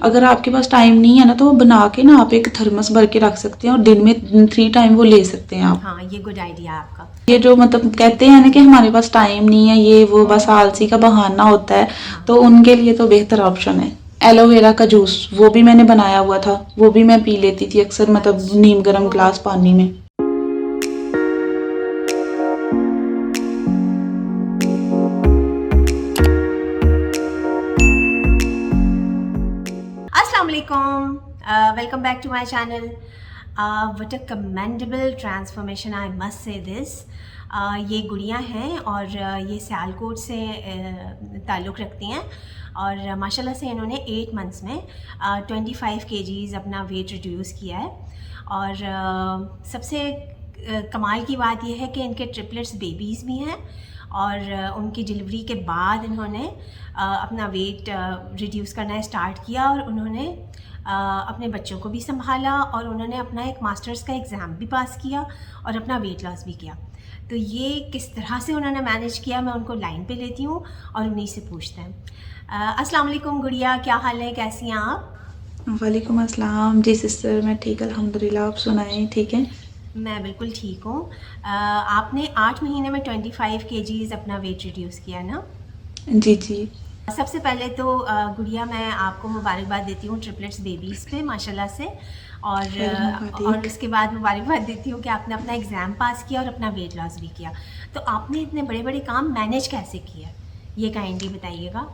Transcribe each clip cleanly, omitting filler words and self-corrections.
अगर आपके पास टाइम नहीं है ना तो वो बना के ना आप एक थर्मस भर के रख सकते हैं और दिन में 3 टाइम वो ले सकते हैं आप। हाँ, ये गुड आइडिया है आपका। ये जो मतलब जी कहते जी हैं ना जी। कि हमारे पास टाइम नहीं है, ये वो बस आलसी का बहाना होता है, हाँ। तो उनके लिए तो बेहतर ऑप्शन है। एलोवेरा का जूस वो भी मैंने बनाया हुआ था, वो भी मैं पी लेती थी अक्सर, मतलब अच्छा। नीम गर्म ओह। ग्लास पानी में। अस्सलाम वालेकुम, welcome back to my channel. What a commendable transformation, I must say this. ये गुड़ियाँ हैं और ये सियालकोट से ताल्लुक़ रखती हैं और माशाल्लाह से इन्होंने 8 मंथ्स में 25 kgs अपना वेट रिड्यूस किया है। और सबसे कमाल की बात यह है कि इनके ट्रिपलेट्स बेबीज़ भी हैं और उनकी डिलीवरी के बाद इन्होंने अपना वेट रिड्यूस करना स्टार्ट किया और उन्होंने अपने बच्चों को भी संभाला और उन्होंने अपना एक मास्टर्स का एग्ज़ाम भी पास किया और अपना वेट लॉस भी किया। तो ये किस तरह से उन्होंने मैनेज किया, मैं उनको लाइन पे लेती हूँ और उन्हीं से पूछते हैं। अस्सलाम वालेकुम गुड़िया, क्या हाल है, कैसी हैं आप? वालेकुम अस्सलाम। जी सिस्टर, मैं ठीक अल्हम्दुलिल्लाह, आप सुनाएं, ठीक है? मैं बिल्कुल ठीक हूँ। आपने 8 महीने में 25 kgs अपना वेट रिड्यूस किया ना? जी जी। सबसे पहले तो गुड़िया मैं आपको मुबारकबाद देती हूँ ट्रिपलेट्स बेबीज़ पे माशाल्लाह से। खैर और मुबारक। उसके बाद मुबारकबाद देती हूँ कि आपने अपना एग्ज़ाम पास किया और अपना वेट लॉस भी किया। तो आपने इतने बड़े बड़े काम मैनेज कैसे किए, ये काइंडली बताइएगा।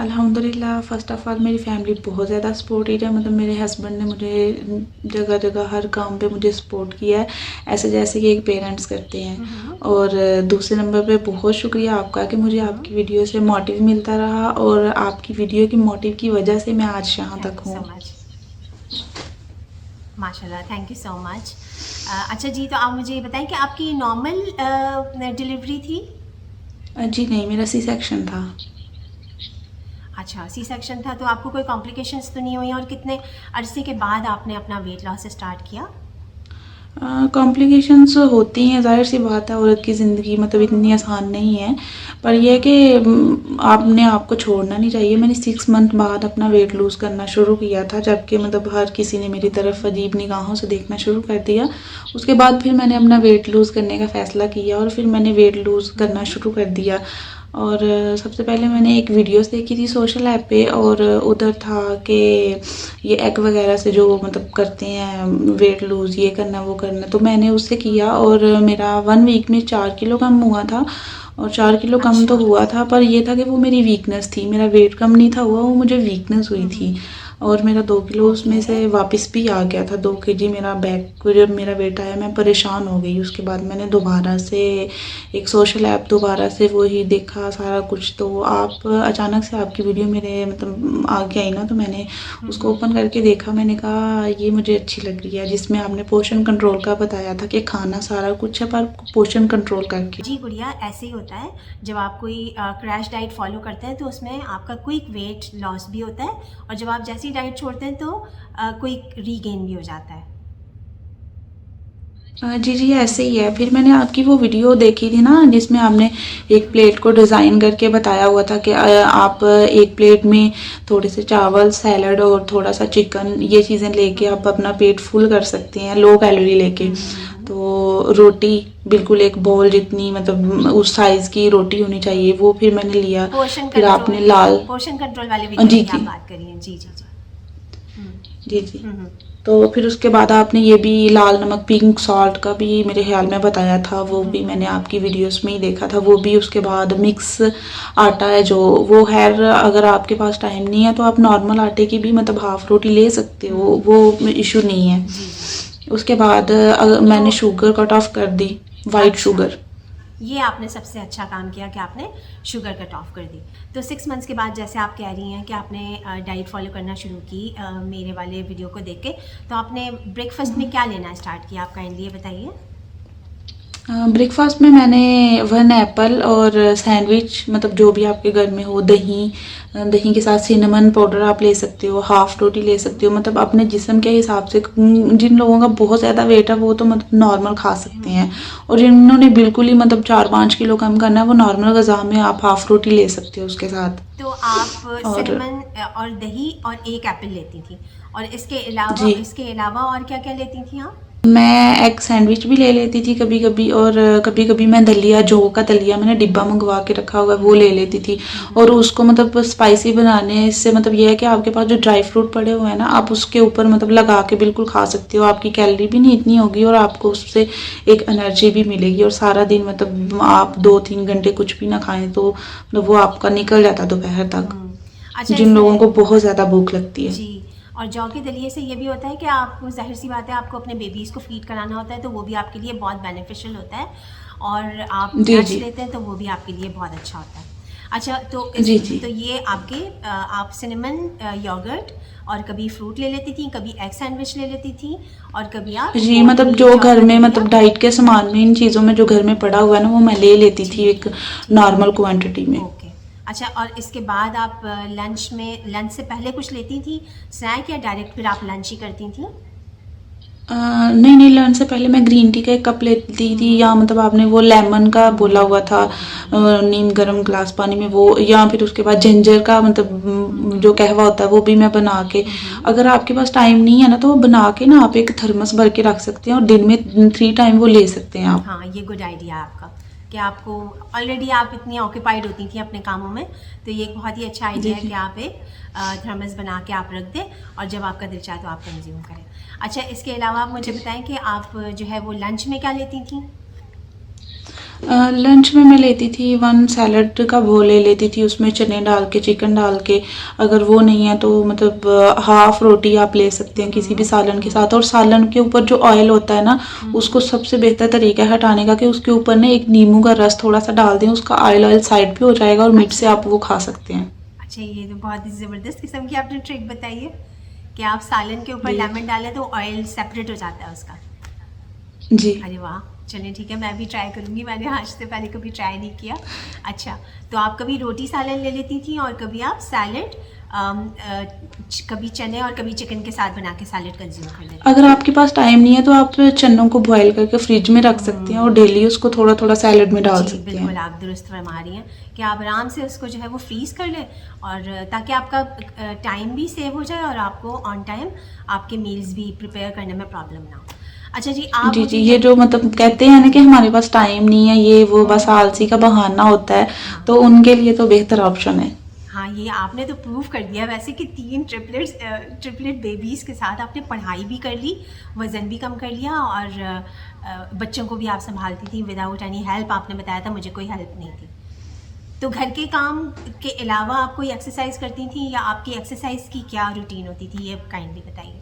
अल्हम्दुलिल्लाह, फ़र्स्ट ऑफ़ ऑल मेरी फैमिली बहुत ज़्यादा सपोर्टिव है, मतलब मेरे हस्बैंड ने मुझे जगह जगह हर काम पे मुझे सपोर्ट किया है, ऐसे जैसे कि एक पेरेंट्स करते हैं। और दूसरे नंबर पे बहुत शुक्रिया आपका कि मुझे आपकी वीडियो से मोटिव मिलता रहा और आपकी वीडियो की मोटिव की वजह से मैं आज यहाँ थैंक तक यू हूँ। So much. माशाल्लाह, थैंक यू सो मच। अच्छा जी, तो आप मुझे ये बताएं कि आपकी नॉर्मल डिलीवरी थी? जी नहीं, मेरा सी सेक्शन था। अच्छा, सी सेक्शन था, तो आपको कोई कॉम्प्लिकेशंस तो नहीं हुई? और कितने अरसे के बाद आपने अपना वेट लॉस स्टार्ट किया? कॉम्प्लिकेशंस होती हैं, ज़ाहिर सी बात है, औरत की ज़िंदगी मतलब इतनी आसान नहीं है, पर यह है कि आपने आपको छोड़ना नहीं चाहिए। मैंने 6 मंथ बाद अपना वेट लूज़ करना शुरू किया था, जबकि मतलब हर किसी ने मेरी तरफ अजीब निगाहों से देखना शुरू कर दिया। उसके बाद फिर मैंने अपना वेट लूज़ करने का फ़ैसला किया और फिर मैंने वेट लूज़ करना शुरू कर दिया। और सबसे पहले मैंने एक वीडियोस देखी थी सोशल ऐप पे, और उधर था कि ये एग वगैरह से जो मतलब करते हैं वेट लूज़, ये करना वो करना, तो मैंने उससे किया और मेरा 1 वीक में 4 किलो कम हुआ था। और 4 किलो कम तो अच्छा। हुआ था, पर ये था कि वो मेरी वीकनेस थी, मेरा वेट कम नहीं था हुआ, वो मुझे वीकनेस हुई थी। और मेरा 2 किलो उसमें ओके। से वापस भी आ गया था, 2 केजी मेरा बैक को जब मेरा वेट आया मैं परेशान हो गई। उसके बाद मैंने दोबारा से एक सोशल ऐप, दोबारा से वही देखा सारा कुछ, तो आप अचानक से आपकी वीडियो मेरे मतलब आगे आई ना, तो मैंने उसको ओपन करके देखा। मैंने कहा ये मुझे अच्छी लग रही है, जिसमें आपने पोर्शन कंट्रोल का बताया था कि खाना सारा कुछ है पर पोर्शन कंट्रोल करके। जी गुड़िया, ऐसे ही होता है जब आप कोई क्रैश डाइट फॉलो करते हैं तो उसमें आपका क्विक वेट लॉस भी होता है और जब आप जैसी डाइट छोड़ते हैं तो क्विक रीगेन भी हो जाता है। जी जी, ऐसे ही है। फिर मैंने आपकी वो वीडियो देखी थी ना, जिसमें आपने एक प्लेट को डिज़ाइन करके बताया हुआ था कि आप एक प्लेट में थोड़े से चावल, सैलड और थोड़ा सा चिकन, ये चीज़ें लेके आप अपना पेट फुल कर सकते हैं लो कैलोरी लेके। तो रोटी बिल्कुल एक बॉल जितनी, मतलब उस साइज़ की रोटी होनी चाहिए, वो फिर मैंने लिया। फिर आपने लाल। पोर्शन कंट्रोल वाले वीडियो जी की आप जी। बात करिए। जी जी जी। जी जी। हम्म। तो फिर उसके बाद आपने ये भी लाल नमक, पिंक सॉल्ट का भी मेरे ख्याल में बताया था, वो भी मैंने आपकी वीडियोस में ही देखा था। वो भी उसके बाद मिक्स आटा है जो, वो खैर अगर आपके पास टाइम नहीं है तो आप नॉर्मल आटे की भी मतलब हाफ रोटी ले सकते हो, वो इशू नहीं है। जी जी। उसके बाद तो मैंने शुगर कट ऑफ कर दी, वाइट अच्छा, शुगर। ये आपने सबसे अच्छा काम किया कि आपने शुगर कट ऑफ कर दी। तो 6 मंथ्स के बाद जैसे आप कह रही हैं कि आपने डाइट फॉलो करना शुरू की मेरे वाले वीडियो को देख के, तो आपने ब्रेकफास्ट में क्या लेना स्टार्ट किया, आप काइंडली ये बताइए। ब्रेकफास्ट में मैंने 1 एप्पल और सैंडविच, मतलब जो भी आपके घर में हो, दही के साथ सिनेमन पाउडर आप ले सकते हो, हाफ रोटी ले सकते हो, मतलब अपने जिस्म के हिसाब से। जिन लोगों का बहुत ज़्यादा वेट है वो तो मतलब नॉर्मल खा सकते हैं, और जिन्होंने बिल्कुल ही मतलब 4-5 किलो कम करना है वो नॉर्मल ग़िज़ा में आप हाफ रोटी ले सकते हो उसके साथ। तो आप और सिनेमन और दही और 1 एप्पल लेती थी, और जी, इसके अलावा और क्या-क्या लेती थी आप? मैं एग सैंडविच भी ले लेती थी कभी कभी, और कभी कभी मैं दलिया, जौ का दलिया मैंने डिब्बा मंगवा के रखा हुआ है वो ले लेती थी। और उसको मतलब स्पाइसी बनाने से मतलब ये है कि आपके पास जो ड्राई फ्रूट पड़े हुए हैं ना, आप उसके ऊपर मतलब लगा के बिल्कुल खा सकते हो। आपकी कैलोरी भी नहीं इतनी होगी और आपको उससे एक एनर्जी भी मिलेगी, और सारा दिन मतलब आप 2-3 घंटे कुछ भी ना खाएं तो मतलब वो आपका निकल जाता है दोपहर तक, अच्छा, जिन लोगों को बहुत ज़्यादा भूख लगती है। जी, और जौ के दलिए से ये भी होता है कि आपको, ज़ाहिर-सी बात है, आपको अपने बेबीज़ को फ़ीड कराना होता है, तो वो भी आपके लिए बहुत बेनिफिशियल होता है, और आप जी नट्स जी लेते हैं तो वो भी आपके लिए बहुत अच्छा होता है। अच्छा, जी जी तो ये आपके आप सिनेमन योगर्ट और कभी फ्रूट ले लेती थी, कभी एग सैंडविच ले लेती थी, और कभी आप जी, मतलब ओटमील, जो जौ घर का में दलिया। मतलब डाइट के सामान में इन चीज़ों में जो घर में पड़ा हुआ है ना वो मैं ले लेती थी ठीक एक है, ठीक है। नॉर्मल क्वांटिटी में। ओके। अच्छा, और इसके बाद आप लंच से पहले कुछ लेती थी स्नैक, या डायरेक्ट फिर आप लंच ही करती थी? नहीं नहीं, लंच से पहले मैं ग्रीन टी का 1 कप लेती थी, या मतलब आपने वो लेमन का बोला हुआ था, नीम गर्म ग्लास पानी में वो, या फिर उसके बाद जिंजर का मतलब जो कहवा होता है वो भी मैं बना के। अगर आपके पास टाइम नहीं है ना तो वो बना के ना आप एक थर्मस भर के रख सकते हैं, और दिन में 3 टाइम वो ले सकते हैं आप। हाँ, ये गुड आइडिया है आपका, कि आपको ऑलरेडी आप इतनी ऑक्यूपाइड होती थी अपने कामों में, तो ये एक बहुत ही अच्छा जी आइडिया है जी। कि आप एक थर्मस बना के आप रख दें, और जब आपका दिल चाहे तो आप कंज्यूम करें। अच्छा, इसके अलावा आप मुझे बताएं कि आप जो है वो लंच में क्या लेती थी? लंच में मैं लेती थी 1 सैलड का वो ले लेती थी, उसमें चने डाल के, चिकन डाल के। अगर वो नहीं है तो मतलब हाफ रोटी आप ले सकते हैं किसी भी सालन के साथ। और सालन के ऊपर जो ऑयल होता है ना, उसको सबसे बेहतर तरीका है हटाने का कि उसके ऊपर ना एक नींबू का रस थोड़ा सा डाल दें, उसका ऑयल साइड पे हो जाएगा और मीट से अच्छा, आप वो खा सकते हैं। अच्छा, ये तो बहुत ही ज़बरदस्त किस्म की आपने ट्रिक बताई है, कि आप सालन के ऊपर जी लेमन डालें तो ऑयल सेपरेट हो जाता है उसका। जी अरे वाह! चलिए ठीक है, मैं भी ट्राई करूँगी, मैंने आज से पहले कभी ट्राई नहीं किया। अच्छा, तो आप कभी रोटी सालन ले लेती थी, और कभी आप सैलेड कभी चने और कभी चिकन के साथ बना के सैलेड कंज्यूम कर लेती अगर थी? आपके पास टाइम नहीं है तो आप चनों को बॉईल करके फ्रिज में रख सकते हैं और डेली उसको थोड़ा थोड़ा सैलेड में डाल जी, सकते बिल्कुल, हैं। आप दुरुस्त फरमा रही हैं, कि आप आराम से उसको जो है वो फ्रीज़ कर लें, और ताकि आपका टाइम भी सेव हो जाए, और आपको ऑन टाइम आपके मील्स भी प्रिपेयर करने में प्रॉब्लम ना हो। अच्छा जी, आप जी, जी, मुझे ये जो मतलब जी, कहते हैं ना कि जी। हमारे पास टाइम नहीं है, ये वो बस आलसी का बहाना होता है, हाँ। तो उनके लिए तो बेहतर ऑप्शन है। हाँ, ये आपने तो प्रूव कर दिया वैसे, कि 3 ट्रिपलेट बेबीज़ के साथ आपने पढ़ाई भी कर ली, वज़न भी कम कर लिया, और बच्चों को भी आप सँभालती थी विदाउट एनी हेल्प। आपने बताया था मुझे कोई हेल्प नहीं थी। तो घर के काम के अलावा आप कोई एक्सरसाइज़ करती थी, या आपकी एक्सरसाइज़ की क्या रूटीन होती थी, ये काइंडली बताइए?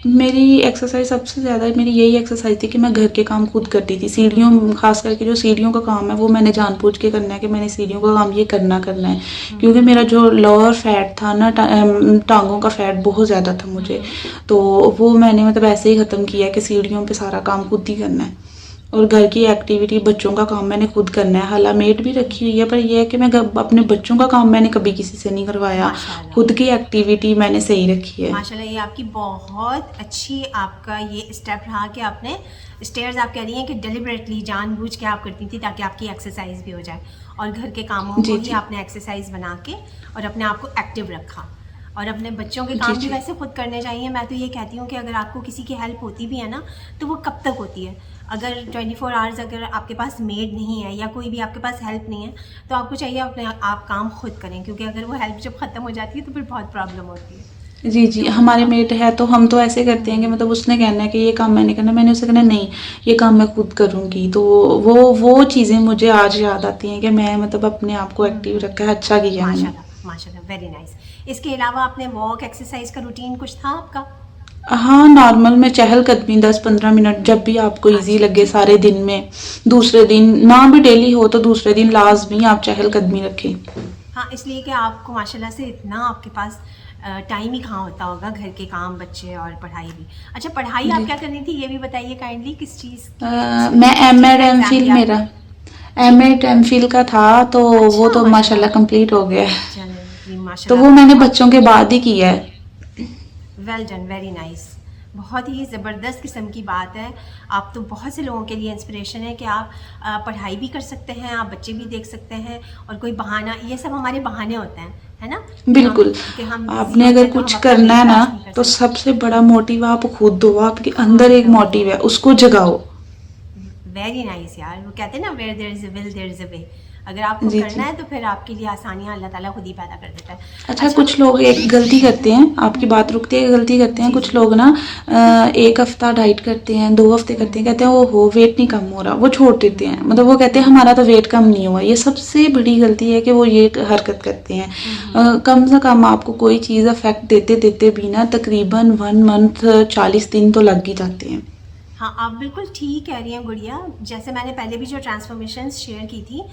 मेरी एक्सरसाइज सबसे ज़्यादा मेरी यही एक्सरसाइज थी कि मैं घर के काम खुद करती थी। सीढ़ियों, खास करके जो सीढ़ियों का काम है वो मैंने जानबूझ के करना है कि मैंने सीढ़ियों का काम ये करना है, क्योंकि मेरा जो लोअर फैट था ना, टांगों का फैट बहुत ज़्यादा था मुझे, तो वो मैंने मतलब ऐसे ही ख़त्म किया कि सीढ़ियों पे सारा काम खुद ही करना है। और घर की एक्टिविटी, बच्चों का काम मैंने खुद करना है। हाला मेड भी रखी हुई है, पर यह है कि मैं अपने बच्चों का काम मैंने कभी किसी से नहीं करवाया। माशाल्लाह। खुद की एक्टिविटी मैंने सही रखी है। माशाल्लाह, ये आपकी बहुत अच्छी, आपका ये स्टेप रहा कि आपने स्टेयर्स, आप कह रही हैं कि डेलिबरेटली जानबूझ के आप करती थी ताकि आपकी एक्सरसाइज भी हो जाए, और घर के कामों जी को ही जी आपने एक्सरसाइज बना के और अपने आप को एक्टिव रखा। और अपने बच्चों के जी काम भी जी वैसे खुद करने चाहिए। मैं तो ये कहती हूँ कि अगर आपको किसी की हेल्प होती भी है ना, तो वो कब तक होती है? अगर 24 आवर्स अगर आपके पास मेड नहीं है, या कोई भी आपके पास हेल्प नहीं है, तो आपको चाहिए अपने आप काम खुद करें, क्योंकि अगर वो हेल्प जब ख़त्म हो जाती है तो फिर बहुत प्रॉब्लम होती है। जी जी, तो हमारे मेट है तो हम तो ऐसे करते हैं कि मतलब उसने कहना है कि ये काम मैंने करना है, मैंने उसे कहना नहीं, ये काम मैं खुद करूँगी। तो वो चीज़ें मुझे आज याद आती हैं कि मैं मतलब अपने आप को एक्टिव रखा है, अच्छा किया मैंने। माशाल्लाह, माशाल्लाह, वेरी नाइस। इसके अलावा आपने वॉक एक्सरसाइज का रूटीन कुछ था आपका? हाँ, नॉर्मल में चहलकदमी 10-15 मिनट जब भी आपको इजी अच्छा, लगे सारे दिन में। दूसरे दिन ना भी डेली हो तो दूसरे दिन लाजमी आप चहलकदमी रखें। हाँ, इसलिए कि आपको माशाल्लाह से इतना आपके पास टाइम ही कहाँ होता होगा, घर के काम, बच्चे और पढ़ाई भी। अच्छा, पढ़ाई आप जी। क्या करनी थी ये भी बताइए काइंडली, किस चीज़ मैं एम.एड एम.फिल मेरा एम.एड एम.फिल का था, तो वो अच्छा तो माशाल्लाह, माशाल्लाह कंप्लीट हो गया है। चलें जी तो माशाल्लाह, वो मैंने बहुत बच्चों के बाद ही किया है। Well done, very nice. बहुत ही ज़बरदस्त किस्म की बात है। आप तो बहुत से लोगों के लिए इंस्पिरेशन है कि आप पढ़ाई भी कर सकते हैं, आप बच्चे भी देख सकते हैं, और कोई बहाना, ये सब हमारे बहाने होते हैं, है ना, बिल्कुल। कि हम बिजी आपने होते अगर हैं तो कुछ हम अपना करना वेट है ना, लॉस नहीं कर तो सकते। सबसे बड़ा मोटिव आप खुद हो। आपके अंदर खुद एक हो, मोटिव है, उसको जगाओ। वेरी नाइस यार। वो कहते हैं ना, where there is a will there is a way. अगर आपको जी करना जी। है तो फिर आपके लिए आसानियाँ अल्लाह ताला खुद ही पैदा कर देता है। अच्छा, अच्छा, कुछ लोग एक गलती करते हैं, आपकी बात रुकती है, गलती करते हैं जी कुछ जी, लोग ना। एक हफ्ता डाइट करते हैं, 2 हफ्ते करते हैं, कहते हैं वो हो वेट नहीं कम हो रहा, वो छोड़ देते हैं। मतलब वो कहते हैं हमारा तो वेट कम नहीं हुआ। ये सबसे बड़ी गलती है कि वो ये हरकत करते हैं। कम से कम आपको कोई चीज़ अफेक्ट देते देते भी ना तकरीबन 1 मंथ 40 दिन तो लग ही जाते हैं। हाँ, आप बिल्कुल ठीक कह रही हैं गुड़िया। जैसे मैंने पहले भी जो ट्रांसफॉर्मेशंस शेयर की थी,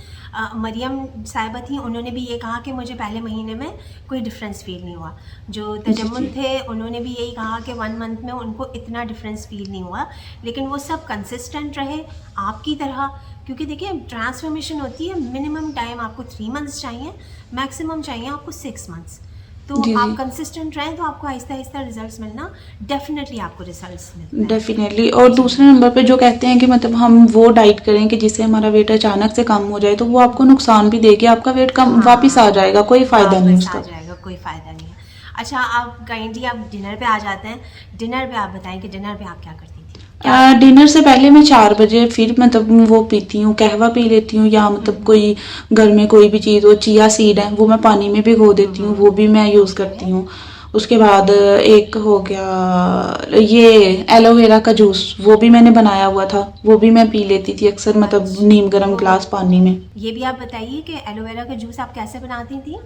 मरियम साहिबा थी, उन्होंने भी ये कहा कि मुझे पहले महीने में कोई डिफरेंस फ़ील नहीं हुआ। जो जी तजम्मुल जी। थे, उन्होंने भी यही कहा कि 1 मंथ में उनको इतना डिफरेंस फ़ील नहीं हुआ, लेकिन वो सब कंसिस्टेंट रहे आपकी तरह। क्योंकि देखिए, ट्रांसफॉर्मेशन होती है, मिनिमम टाइम आपको 3 मंथ्स चाहिए, मैक्सिमम चाहिए आपको 6 मंथ्स। तो जी आप जी। कंसिस्टेंट रहें तो आपको आहिस्ता आहिस्ता रिजल्ट्स मिलना, डेफिनेटली आपको रिजल्ट्स मिलते हैं। डेफिनेटली। और जी दूसरे नंबर पे जो कहते हैं कि मतलब हम वो डाइट करें कि जिससे हमारा वेट अचानक से कम हो जाए, तो वो आपको नुकसान भी देगी। आपका वेट कम वापस आ हाँ, जाएगा, कोई फायदा नहीं वापस आ उसका। जाएगा, कोई फ़ायदा नहीं है। अच्छा, आप काइंडली आप डिनर पे आ जाते हैं। डिनर पे आप बताएं कि डिनर पे आप क्या करती थी, क्या खाती डिनर थी? से पहले मैं 4 बजे फिर मतलब वो पीती हूँ, कहवा पी लेती हूँ, या मतलब कोई घर में कोई भी चीज़ हो, चिया सीड है वो मैं पानी में भिगो देती हूँ, वो भी मैं यूज़ ओके। करती हूँ। उसके बाद एक हो गया ये एलोवेरा का जूस, वो भी मैंने बनाया हुआ था, वो भी मैं पी लेती थी अक्सर, मतलब अच्छा, नीम गर्म तो ग्लास पानी में। ये भी आप बताइए कि एलोवेरा का जूस आप कैसे बनाती थी?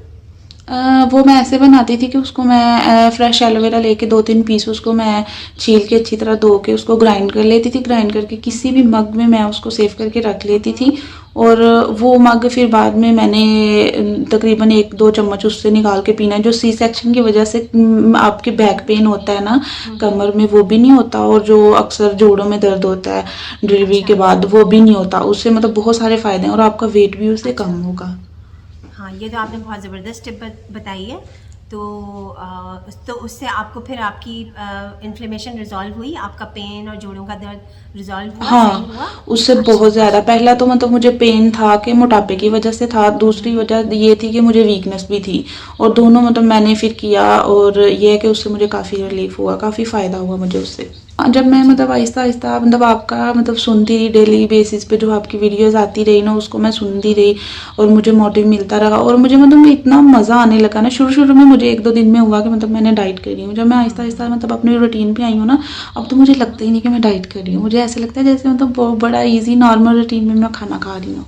वो मैं ऐसे बनाती थी कि उसको मैं फ्रेश एलोवेरा लेके 2-3 पीस उसको मैं छील के अच्छी तरह धो के उसको ग्राइंड कर लेती थी। ग्राइंड करके किसी भी मग में मैं उसको सेव करके रख लेती थी। और वो मग फिर बाद में मैंने तकरीबन 1-2 चम्मच उससे निकाल के पीना है। जो सी सेक्शन की वजह से आपके बैक पेन होता है ना कमर में, वो भी नहीं होता। और जो अक्सर जोड़ों में दर्द होता है डिलीवरी अच्छा के बाद, वो भी नहीं होता उससे। मतलब बहुत सारे फ़ायदे हैं और आपका वेट भी उससे अच्छा, कम होगा। हाँ, ये तो आपने बहुत ज़बरदस्त टिप बताई है। तो तो उससे आपको फिर आपकी इन्फ्लेमेशन रिजॉल्व हुई, आपका पेन और जोड़ों का दर्द रिजॉल्व हुआ, सही हाँ, हुआ? उससे अच्छा बहुत ज़्यादा। माशाल्लाह। पहला तो मतलब मुझे पेन था कि मोटापे की वजह से था, दूसरी वजह ये थी कि मुझे वीकनेस भी थी। और दोनों मतलब मैंने फिर किया, और ये है कि उससे मुझे काफ़ी रिलीफ हुआ, काफ़ी फ़ायदा हुआ मुझे उससे। जब मैं जी मतलब आहिस्ता-आहिस्ता मतलब आपका मतलब सुनती रही, डेली बेसिस पे जो आपकी वीडियोज़ आती रही ना, उसको मैं सुनती रही और मुझे मोटिव मिलता रहा। और मुझे मतलब इतना मज़ा आने लगा ना, शुरू-शुरू में मुझे 1-2 दिन में हुआ कि मतलब मैंने डाइट करी हूँ। जब मैं आहिस्ता-आहिस्ता मतलब अपनी रूटीन पे आई हूँ ना, अब तो मुझे लगता ही नहीं कि मैं डाइट कर रही हूँ। मुझे ऐसा लगता है जैसे मतलब बहुत बड़ा ईज़ी नॉर्मल रूटीन में मैं खाना खा रही हूँ।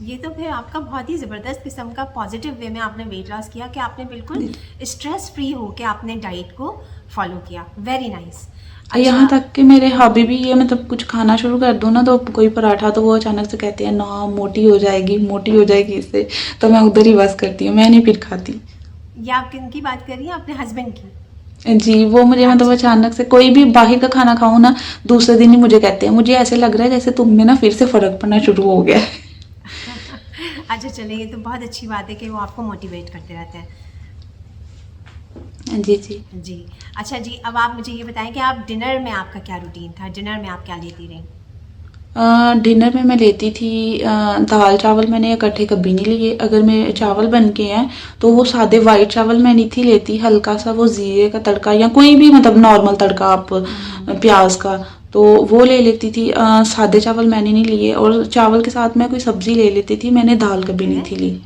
ये तो फिर आपका बहुत ही ज़बरदस्त किस्म का पॉजिटिव वे में आपने वेट लॉस किया, कि आपने बिल्कुल स्ट्रेस फ्री हो के आपने डाइट को फॉलो किया। Very nice. अच्छा, यहाँ तक कि मेरे हॉबी भी ये, मतलब कुछ खाना शुरू कर दूँ ना, तो कोई पराठा तो वो अचानक से कहते हैं ना मोटी हो जाएगी, मोटी हो जाएगी इससे। तो मैं उधर ही बस करती हूँ, मैं नहीं फिर खाती। ये आप किन की बात कर रही हैं, अपने हस्बैंड की? जी, वो मुझे मतलब अच्छा अचानक से कोई भी बाहर का खाना खाऊँ ना, दूसरे दिन ही मुझे कहते हैं, मुझे ऐसे लग रहा है जैसे तुम में ना फिर से फ़र्क पड़ना शुरू हो गया है। अच्छा, चलिए, ये तो बहुत अच्छी बात है कि वो आपको मोटिवेट करते रहते हैं। जी, जी। जी। अच्छा जी, अब आप मुझे ये बताएं कि आप डिनर में आपका क्या रूटीन था? डिनर में आप क्या लेती रहीं? डिनर में मैं लेती थी दाल चावल मैंने इकट्ठे कभी नहीं लिए। अगर मेरे चावल बन के हैं तो वो सादे वाइट चावल मैं नहीं थी लेती, हल्का सा वो ज़ीरे का तड़का या कोई भी मतलब नॉर्मल तड़का आप प्याज का, तो वो ले लेती थी। सादे चावल मैंने नहीं लिए। और चावल के साथ मैं कोई सब्ज़ी ले लेती थी, मैंने दाल कभी ओके नहीं थी ली।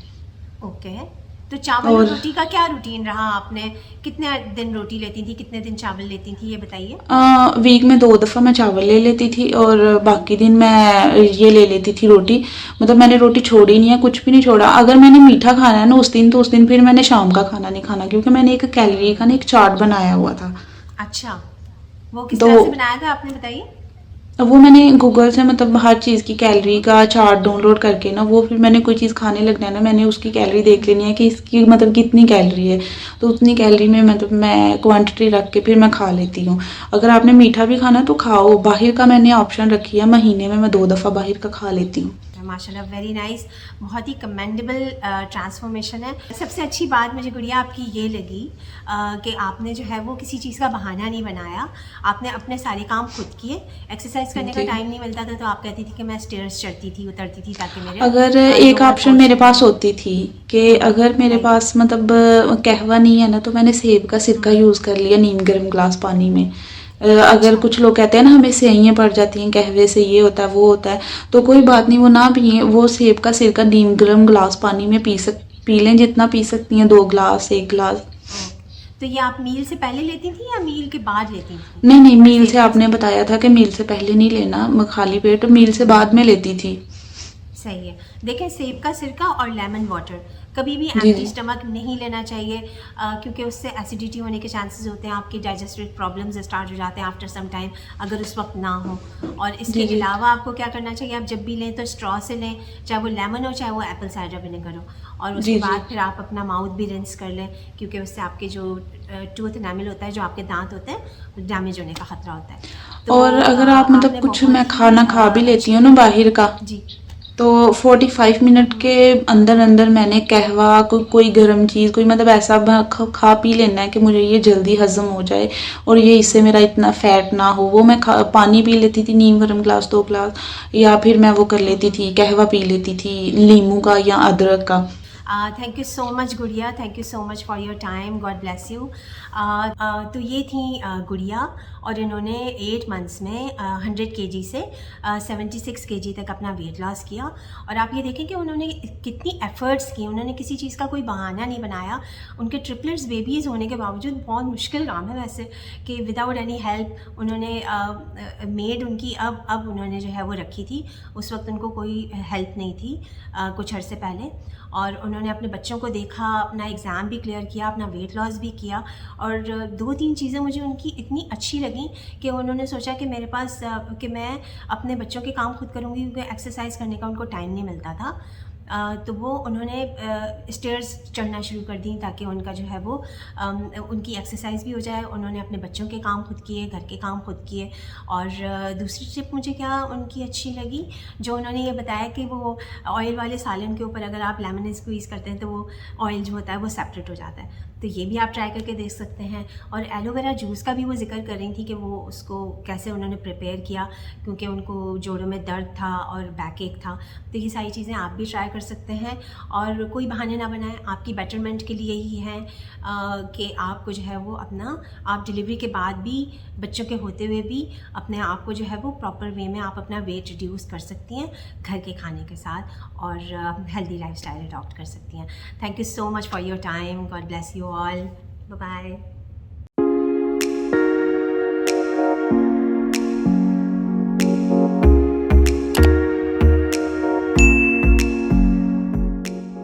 ओके। तो चावल और और रोटी का क्या रूटीन रहा? आपने कितने दिन रोटी लेती थी, कितने दिन चावल लेती थी, ये बताइए? वीक में 2 दफ़ा मैं चावल ले लेती थी और बाकी दिन मैं ये ले लेती थी रोटी। मतलब मैंने रोटी छोड़ी नहीं है, कुछ भी नहीं छोड़ा। अगर मैंने मीठा खाना है ना उस दिन, तो उस दिन फिर मैंने शाम का खाना नहीं खाना, क्योंकि मैंने एक कैलोरी का ना एक चार्ट बनाया हुआ था। अच्छा, वो किस तो तरह से बनाया था आपने, बताइए? वो मैंने गूगल से मतलब हर चीज़ की कैलोरी का चार्ट डाउनलोड करके ना, वो फिर मैंने कोई चीज़ खाने लगना है ना, मैंने उसकी कैलोरी देख लेनी है कि इसकी मतलब कितनी कैलोरी है, तो उतनी कैलोरी में मतलब मैं क्वांटिटी रख के फिर मैं खा लेती हूँ। अगर आपने मीठा भी खाना है तो खाओ, बाहर का मैंने ऑप्शन रखी है, महीने में मैं 2 दफ़ा बाहर का खा लेती हूँ। माशाल्लाह, वेरी नाइस, बहुत ही कमेंडेबल ट्रांसफॉर्मेशन है। सबसे अच्छी बात मुझे गुड़िया आपकी ये लगी कि आपने जो है वो किसी चीज़ का बहाना नहीं बनाया, आपने अपने सारे काम खुद किए। एक्सरसाइज करने का जी। टाइम नहीं मिलता था तो आप कहती थी कि मैं स्टेयर्स चढ़ती थी, उतरती थी ताकि मेरे अगर एक लोअर ऑप्शन मेरे पोर्शन पास में। होती थी कि अगर मेरे राइट। पास मतलब कहवा नहीं है ना, तो मैंने सेब का सिरका यूज़ कर लिया नीम गर्म ग्लास पानी में। अगर अच्छा। कुछ लोग कहते हैं ना हमें सेहियाँ पड़ जाती हैं कहवे से, ये होता है वो होता है, तो कोई बात नहीं, वो ना पिए, वो सेब का सिरका नीम गर्म ग्लास पानी में पी लें, जितना पी सकती हैं, 2 ग्लास 1 ग्लास। ओके, तो ये आप मील से पहले लेती थी या मील के बाद लेती थी? नहीं नहीं, मील सेब से का आपने सिरका। बताया था कि मील से पहले नहीं लेना, खाली पेट, मील से बाद में लेती थी। सही है। देखें, सेब का सिरका और लेमन वाटर कभी भी जी एम्प्टी जी। स्टमक नहीं लेना चाहिए, क्योंकि उससे एसिडिटी होने के चांसेस होते हैं, आपके डाइजेस्टिव प्रॉब्लम्स स्टार्ट हो जाते हैं आफ्टर सम टाइम, अगर उस वक्त ना हो। और इसके जी जी। अलावा आपको क्या करना चाहिए, आप जब भी लें तो स्ट्रॉ से लें, चाहे वो लेमन हो चाहे वो एप्पल साइडर विनेगर हो। और उसके जी जी। बाद फिर आप अपना माउथ भी रिंस कर लें, क्योंकि उससे आपके जो टूथ एनामल होता है, जो आपके दांत होते हैं, डैमेज होने का खतरा होता है। तो और अगर आप मतलब आपने कुछ, मैं बहुत ही खाना खा भी लेती हूँ अच्छी। ना बाहर का, जी। तो 45 मिनट के अंदर अंदर मैंने कहवा कोई गर्म चीज़, कोई मतलब ऐसा खा पी लेना है कि मुझे ये जल्दी हजम हो जाए और ये इससे मेरा इतना फैट ना हो। वो मैं पानी पी लेती थी नीम गर्म ग्लास 2 ग्लास, या फिर मैं वो कर लेती थी, कहवा पी लेती थी नींबू का या अदरक का। थैंक यू सो मच गुड़िया, thank you so much for your time, God bless you. तो ये थी गुड़िया, और इन्होंने 8 मंथ्स में 100 kg से 76 kg तक अपना वेट लॉस किया। और आप ये देखें कि उन्होंने कितनी एफ़र्ट्स की, उन्होंने किसी चीज़ का कोई बहाना नहीं बनाया। उनके ट्रिपलेट्स बेबीज़ होने के बावजूद, बहुत मुश्किल काम है वैसे, कि विदाउट एनी हेल्प उन्होंने मेड उनकी अब उन्होंने जो है वो रखी थी। उस वक्त उनको कोई हेल्प नहीं थी, कुछ अर्से पहले। और उन्होंने अपने बच्चों को देखा, अपना एग्ज़ाम भी क्लियर किया, अपना वेट लॉस भी किया। और 2-3 चीज़ें मुझे उनकी इतनी अच्छी लगी कि उन्होंने सोचा कि मेरे पास कि मैं अपने बच्चों के काम खुद करूँगी, क्योंकि एक्सरसाइज करने का उनको टाइम नहीं मिलता था। तो वो उन्होंने स्टेयर्स चढ़ना शुरू कर दी, ताकि उनका जो है वो उनकी एक्सरसाइज भी हो जाए। उन्होंने अपने बच्चों के काम खुद किए, घर के काम खुद किए। और दूसरी टिप मुझे क्या उनकी अच्छी लगी, जो उन्होंने ये बताया कि वो ऑयल वाले सालन के ऊपर अगर आप लेमन स्क्वीज़ करते हैं तो वो ऑयल जो होता है वो सेपरेट हो जाता है। तो ये भी आप ट्राई करके देख सकते हैं। और एलोवेरा जूस का भी वो जिक्र कर रही थी कि वो उसको कैसे उन्होंने प्रिपेयर किया, क्योंकि उनको जोड़ों में दर्द था और बैक एक था। तो ये सारी चीज़ें आप भी ट्राई कर सकते हैं, और कोई बहाने ना बनाएं, आपकी बेटरमेंट के लिए ही है कि आपको जो है वो अपना, आप डिलीवरी के बाद भी, बच्चों के होते हुए भी अपने आप को जो है वो प्रॉपर वे में आप अपना वेट रिड्यूस कर सकती हैं घर के खाने के साथ, और हेल्दी लाइफस्टाइल अडॉप्ट कर सकती हैं। Thank you so much for your time, God bless you all, bye bye.